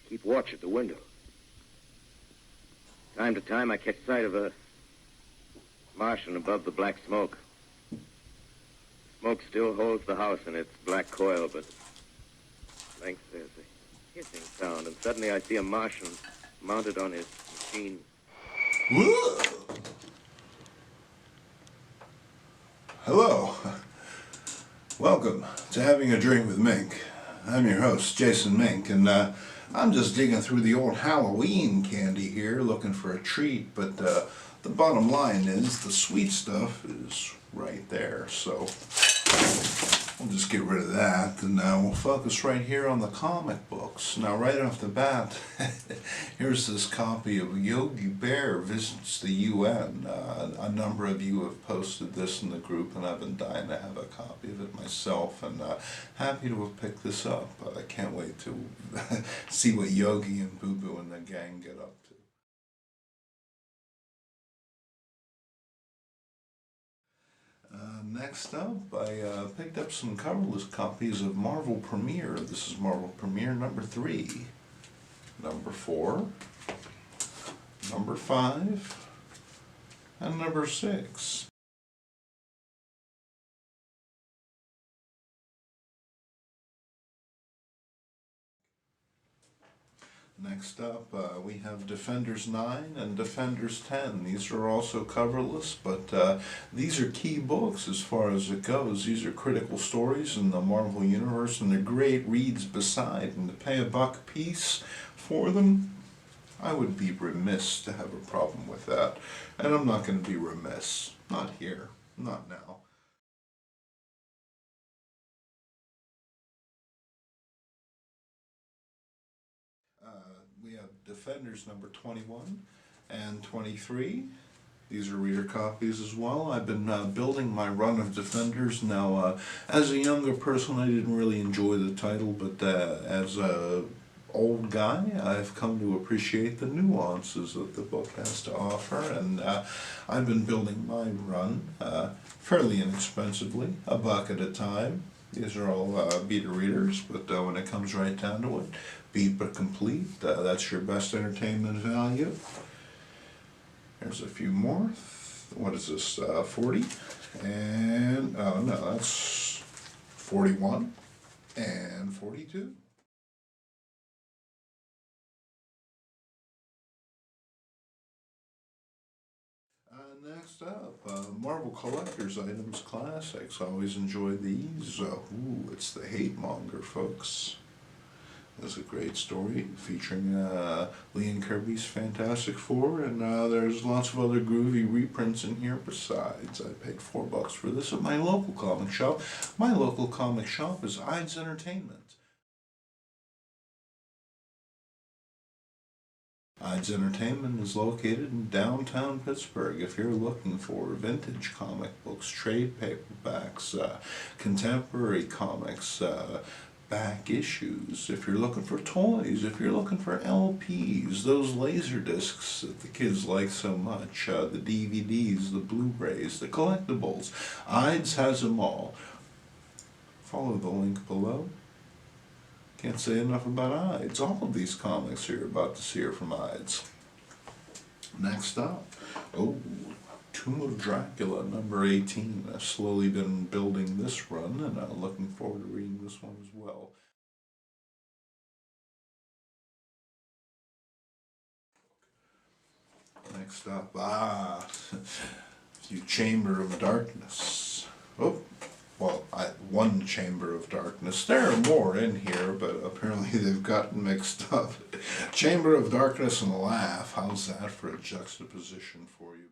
keep watch at the window. Time to time, I catch sight of a Martian above the black smoke. Smoke still holds the house in its black coil, but at length there's a hissing sound, and suddenly I see a Martian mounted on his machine. Whoa. Hello. Welcome to Having a Drink with Mink. I'm your host, Jason Mink, and I'm just digging through the old Halloween candy here, looking for a treat, but the bottom line is the sweet stuff is right there, so we'll just get rid of that, and we'll focus right here on the comic books. Now, right off the bat, here's this copy of Yogi Bear Visits the UN. A number of you have posted this in the group, and I've been dying to have a copy of it myself, and happy to have picked this up. I can't wait to see what Yogi and Boo Boo and the gang get up to. Next up, I picked up some coverless copies of Marvel Premiere. This is Marvel Premiere number 3, number 4, number 5, and number 6. Next up, we have Defenders 9 and Defenders 10. These are also coverless, but these are key books as far as it goes. These are critical stories in the Marvel Universe, and they're great reads beside. And to pay $1 a piece for them, I would be remiss to have a problem with that. And I'm not going to be remiss. Not here. Not now. We have Defenders number 21 and 23. These are reader copies as well. I've been building my run of Defenders. Now, as a younger person, I didn't really enjoy the title, but as an old guy, I've come to appreciate the nuances that the book has to offer, and I've been building my run fairly inexpensively, $1 at a time. These are all beta readers, but when it comes right down to it, beat but complete. That's your best entertainment value. There's a few more. What is this? 40? And, oh no, that's 41 and 42. Next up, Marvel Collector's Items Classics. I always enjoy these. Ooh, it's the Hate Monger, folks. It's a great story featuring Lee and Kirby's Fantastic Four, and there's lots of other groovy reprints in here besides. I paid $4 for this at my local comic shop. My local comic shop is Heids Entertainment. Heids Entertainment is located in downtown Pittsburgh. If you're looking for vintage comic books, trade paperbacks, contemporary comics, back issues, if you're looking for toys, if you're looking for LPs, those laser discs that the kids like so much, the DVDs, the Blu-rays, the collectibles, Heids has them all. Follow the link below. Can't say enough about Heids. All of these comics you're about to see are from Heids. Next up, Tomb of Dracula, number 18. I've slowly been building this run, and I'm looking forward to reading this one as well. Next up, Chamber of Darkness. Well, one Chamber of Darkness. There are more in here, but apparently they've gotten mixed up. Chamber of Darkness and Laugh. How's that for a juxtaposition for you?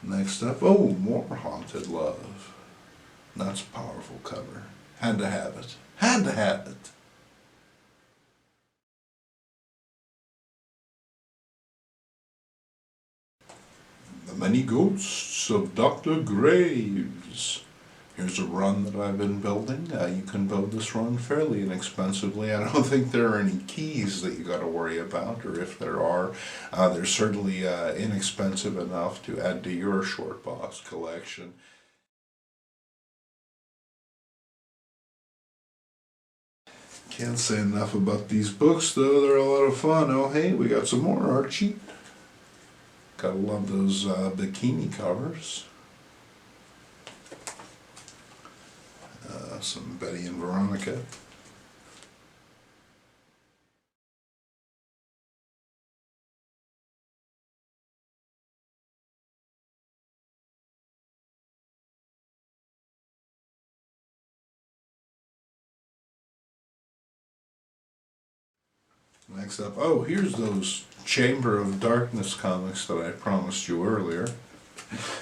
Next up, more Haunted Love. That's a powerful cover. Had to have it. Had to have it. The The Many Ghosts of Dr. Graves. Here's a run that I've been building. You can build this run fairly inexpensively. I don't think there are any keys that you got to worry about, or if there are, they're certainly inexpensive enough to add to your short box collection. Can't say enough about these books, though. They're a lot of fun. Oh, hey, we got some more Archie. Gotta love those bikini covers. Some Betty and Veronica. Next up, oh, here's those Chamber of Darkness comics that I promised you earlier,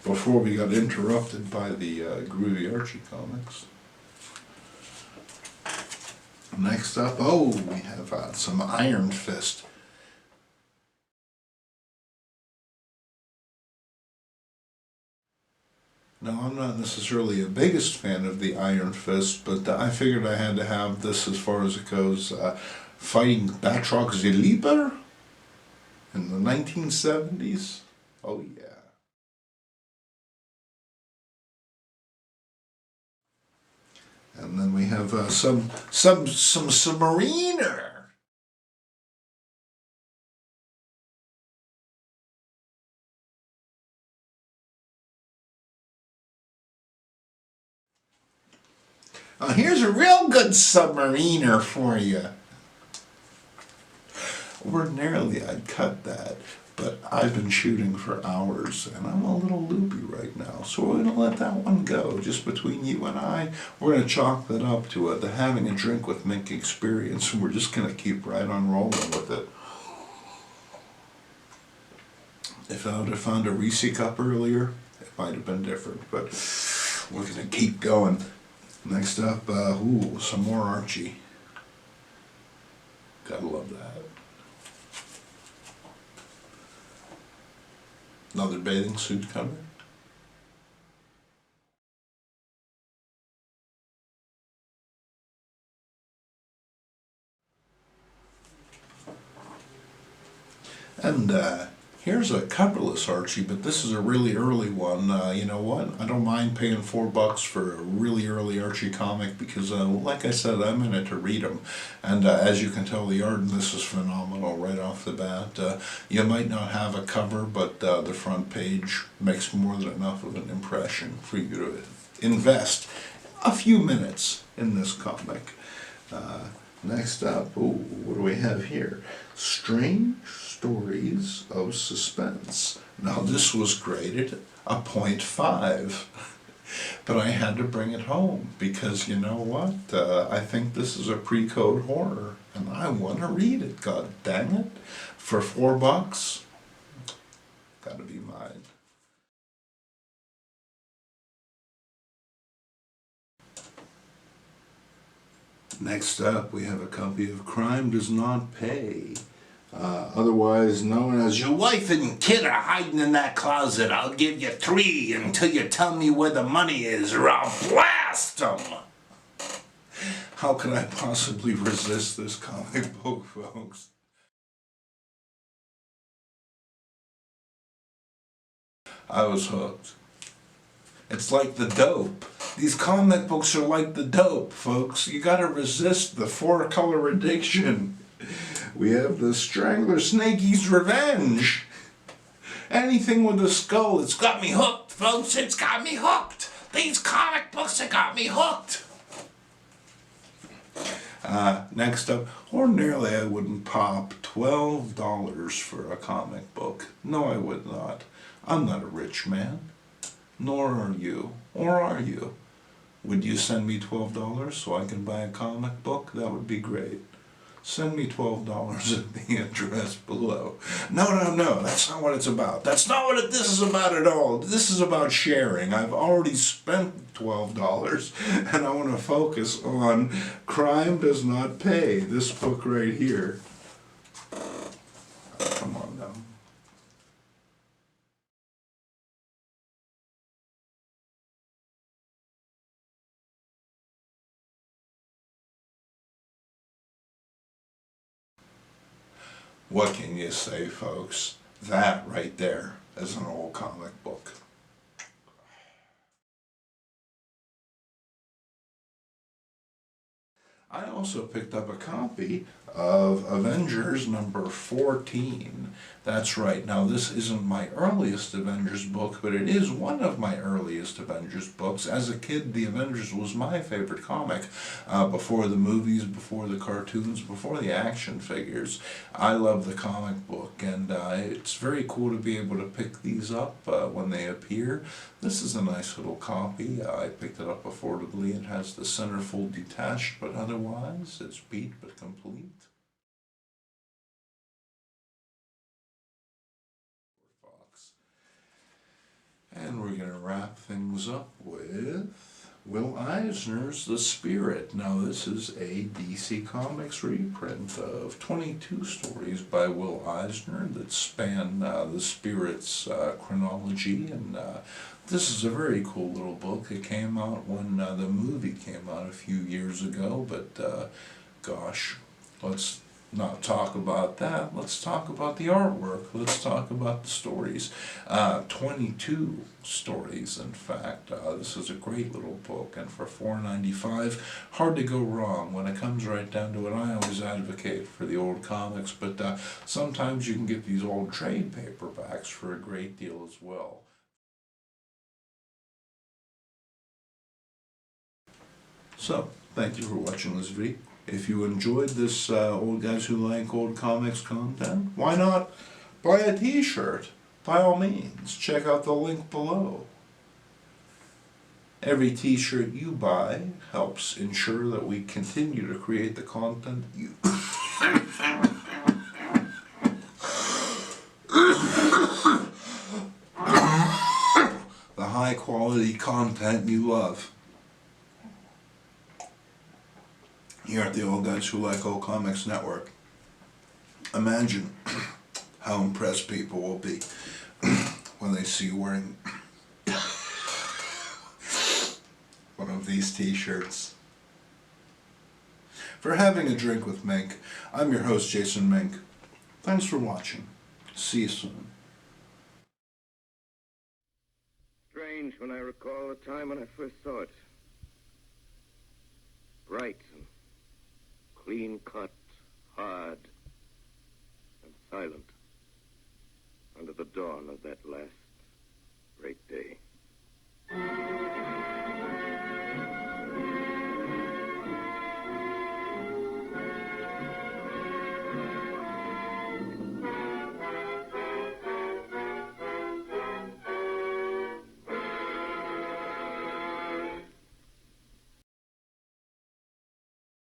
before we got interrupted by the groovy Archie comics. Next up, oh, we have some Iron Fist. Now, I'm not necessarily a biggest fan of the Iron Fist, but I figured I had to have this as far as it goes. Fighting Batroc the Leaper in the 1970s. Oh yeah. And then we have some Submariner. Here's a real good Submariner for you. Ordinarily I'd cut that, but I've been shooting for hours and I'm a little loopy right now, so we're going to let that one go. Just between you and I, we're going to chalk that up to the having a drink with Mink experience, and we're just going to keep right on rolling with it. If I would have found a Reese cup earlier, it might have been different, but we're going to keep going. Next up, ooh, some more Archie. Gotta love that. Another bathing suit cover. And here's a coverless Archie, but this is a really early one. You know what? I don't mind paying $4 for a really early Archie comic because, like I said, I'm in it to read them. And as you can tell, the art in this is phenomenal right off the bat. You might not have a cover, but the front page makes more than enough of an impression for you to invest a few minutes in this comic. Next up, ooh, what do we have here? Strange Stories of Suspense. Now this was graded a 0.5, but I had to bring it home because, you know what, I think this is a pre-code horror and I want to read it, god dang it. For $4, gotta be mine. Next up, we have a copy of Crime Does Not Pay, otherwise known as Your Wife and Kid Are Hiding in That Closet. I'll give you 3 until you tell me where the money is, or I'll blast them. How could I possibly resist this comic book, folks? I was hooked. It's like the dope. These comic books are like the dope, folks. You gotta resist the 4-color addiction. We have the Strangler Snakey's Revenge. Anything with a skull, it's got me hooked, folks. It's got me hooked. These comic books have got me hooked. Next up, ordinarily I wouldn't pop $12 for a comic book. No, I would not. I'm not a rich man. Nor are you. Or are you? Would you send me $12 so I can buy a comic book? That would be great. Send me $12 at the address below. No, that's not what it's about. That's not what this is about at all. This is about sharing. I've already spent $12 and I want to focus on Crime Does Not Pay, this book right here. Come on now. What can you say, folks? That right there is an old comic book. I also picked up a copy of Avengers number 14. That's right. Now, this isn't my earliest Avengers book, but it is one of my earliest Avengers books. As a kid, the Avengers was my favorite comic. Before the movies, before the cartoons, before the action figures. I love the comic book, and it's very cool to be able to pick these up when they appear. This is a nice little copy. I picked it up affordably. It has the centerfold detached, but otherwise it's beat but complete. And we're going to wrap things up with Will Eisner's The Spirit. Now, this is a DC Comics reprint of 22 stories by Will Eisner that span the Spirit's chronology, and this is a very cool little book. It came out when the movie came out a few years ago, but gosh, let's not talk about that. Let's talk about the artwork. Let's talk about the stories. 22 stories, in fact. This is a great little book, and for $4.95, hard to go wrong. When it comes right down to it, I always advocate for the old comics, but sometimes you can get these old trade paperbacks for a great deal as well. So, thank you for watching this video. If you enjoyed this Old Guys Who Like Old Comics content, why not buy a t-shirt? By all means, check out the link below. Every t-shirt you buy helps ensure that we continue to create the content you... the high quality content you love. Here at the Old Guys Who Like Old Comics Network. Imagine how impressed people will be when they see you wearing one of these t-shirts. For Having a Drink with Mink, I'm your host, Jason Mink. Thanks for watching. See you soon. Strange when I recall the time when I first saw it. Bright and clean-cut, hard, and silent under the dawn of that last